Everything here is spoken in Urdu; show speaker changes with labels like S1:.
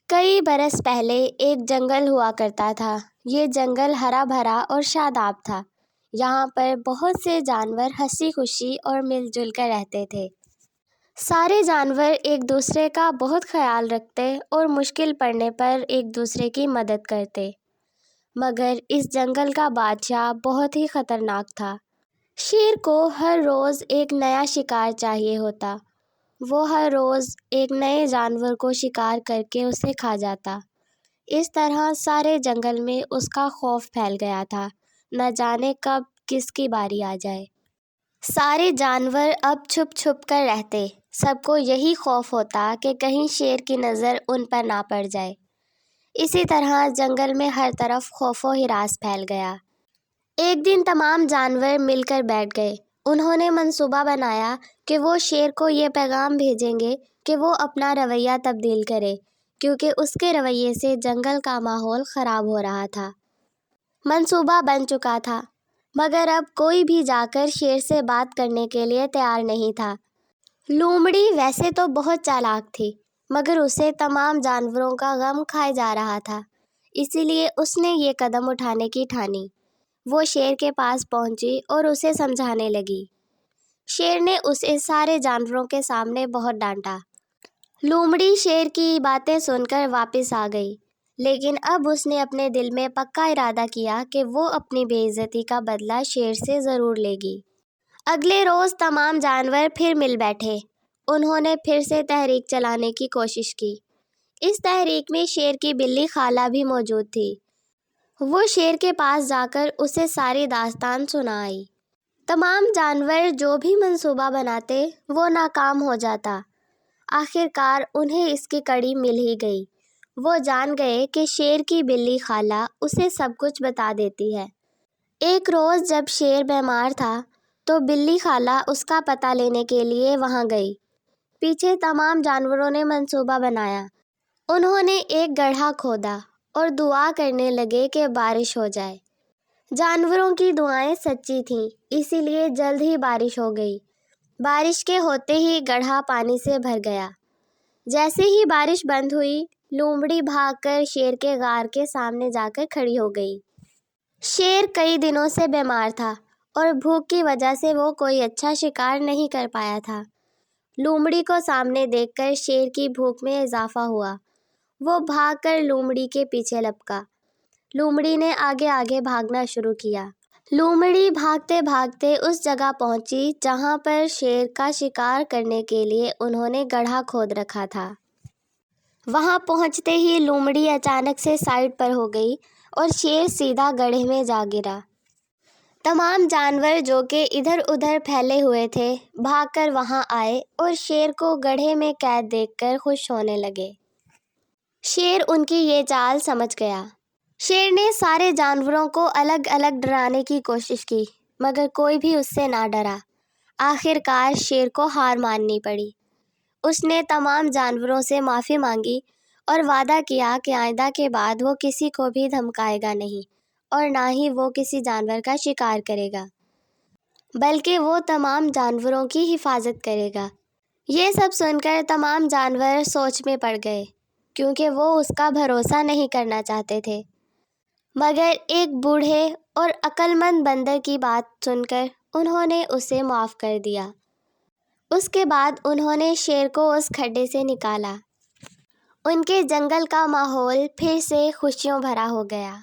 S1: کئی برس پہلے ایک جنگل ہوا کرتا تھا۔ یہ جنگل ہرا بھرا اور شاداب تھا۔ یہاں پر بہت سے جانور ہنسی خوشی اور مل جل کر رہتے تھے۔ سارے جانور ایک دوسرے کا بہت خیال رکھتے اور مشکل پڑنے پر ایک دوسرے کی مدد کرتے۔ مگر اس جنگل کا بادشاہ بہت ہی خطرناک تھا۔ شیر کو ہر روز ایک نیا شکار چاہیے ہوتا۔ وہ ہر روز ایک نئے جانور کو شکار کر کے اسے کھا جاتا۔ اس طرح سارے جنگل میں اس کا خوف پھیل گیا تھا، نہ جانے کب کس کی باری آ جائے۔ سارے جانور اب چھپ چھپ کر رہتے۔ سب کو یہی خوف ہوتا کہ کہیں شیر کی نظر ان پر نہ پڑ جائے۔ اسی طرح جنگل میں ہر طرف خوف و ہراس پھیل گیا۔ ایک دن تمام جانور مل کر بیٹھ گئے۔ انہوں نے منصوبہ بنایا کہ وہ شیر کو یہ پیغام بھیجیں گے کہ وہ اپنا رویہ تبدیل کرے، کیونکہ اس کے رویے سے جنگل کا ماحول خراب ہو رہا تھا۔ منصوبہ بن چکا تھا، مگر اب کوئی بھی جا کر شیر سے بات کرنے کے لیے تیار نہیں تھا۔ لومڑی ویسے تو بہت چالاک تھی، مگر اسے تمام جانوروں کا غم کھائے جا رہا تھا، اسی لیے اس نے یہ قدم اٹھانے کی ٹھانی۔ وہ شیر کے پاس پہنچی اور اسے سمجھانے لگی۔ شیر نے اسے سارے جانوروں کے سامنے بہت ڈانٹا۔ لومڑی شیر کی باتیں سن کر واپس آ گئی، لیکن اب اس نے اپنے دل میں پکا ارادہ کیا کہ وہ اپنی بے عزتی کا بدلہ شیر سے ضرور لے گی۔ اگلے روز تمام جانور پھر مل بیٹھے۔ انہوں نے پھر سے تحریک چلانے کی کوشش کی۔ اس تحریک میں شیر کی بلی خالہ بھی موجود تھی۔ وہ شیر کے پاس جا کر اسے ساری داستان سنائی۔ تمام جانور جو بھی منصوبہ بناتے وہ ناکام ہو جاتا۔ آخر کار انہیں اس کی کڑی مل ہی گئی۔ وہ جان گئے کہ شیر کی بلی خالہ اسے سب کچھ بتا دیتی ہے۔ ایک روز جب شیر بیمار تھا تو بلی خالہ اس کا پتہ لینے کے لیے وہاں گئی۔ پیچھے تمام جانوروں نے منصوبہ بنایا۔ انہوں نے ایک گڑھا کھودا اور دعا کرنے لگے کہ بارش ہو جائے۔ جانوروں کی دعائیں سچی تھیں، اسی لیے جلد ہی بارش ہو گئی۔ بارش کے ہوتے ہی گڑھا پانی سے بھر گیا۔ جیسے ہی بارش بند ہوئی، لومڑی بھاگ کر شیر کے غار کے سامنے جا کر کھڑی ہو گئی۔ شیر کئی دنوں سے بیمار تھا اور بھوک کی وجہ سے وہ کوئی اچھا شکار نہیں کر پایا تھا۔ لومڑی کو سامنے دیکھ کر شیر کی بھوک میں اضافہ ہوا۔ وہ بھاگ کر لومڑی کے پیچھے لپکا۔ لومڑی نے آگے آگے بھاگنا شروع کیا۔ لومڑی بھاگتے بھاگتے اس جگہ پہنچی جہاں پر شیر کا شکار کرنے کے لیے انہوں نے گڑھا کھود رکھا تھا۔ وہاں پہنچتے ہی لومڑی اچانک سے سائیڈ پر ہو گئی اور شیر سیدھا گڑھے میں جا گرا۔ تمام جانور جو کہ ادھر ادھر پھیلے ہوئے تھے بھاگ کر وہاں آئے اور شیر کو گڑھے میں قید دیکھ کر خوش ہونے لگے۔ شیر ان کی یہ چال سمجھ گیا۔ شیر نے سارے جانوروں کو الگ الگ ڈرانے کی کوشش کی، مگر کوئی بھی اس سے نہ ڈرا۔ آخر کار شیر کو ہار ماننی پڑی۔ اس نے تمام جانوروں سے معافی مانگی اور وعدہ کیا کہ آئندہ کے بعد وہ کسی کو بھی دھمکائے گا نہیں اور نہ ہی وہ کسی جانور کا شکار کرے گا، بلکہ وہ تمام جانوروں کی حفاظت کرے گا۔ یہ سب سن کر تمام جانور سوچ میں پڑ گئے، کیونکہ وہ اس کا بھروسہ نہیں کرنا چاہتے تھے۔ مگر ایک بوڑھے اور عقل مند بندر کی بات سن کر انہوں نے اسے معاف کر دیا۔ اس کے بعد انہوں نے شیر کو اس کھڈے سے نکالا۔ ان کے جنگل کا ماحول پھر سے خوشیوں بھرا ہو گیا۔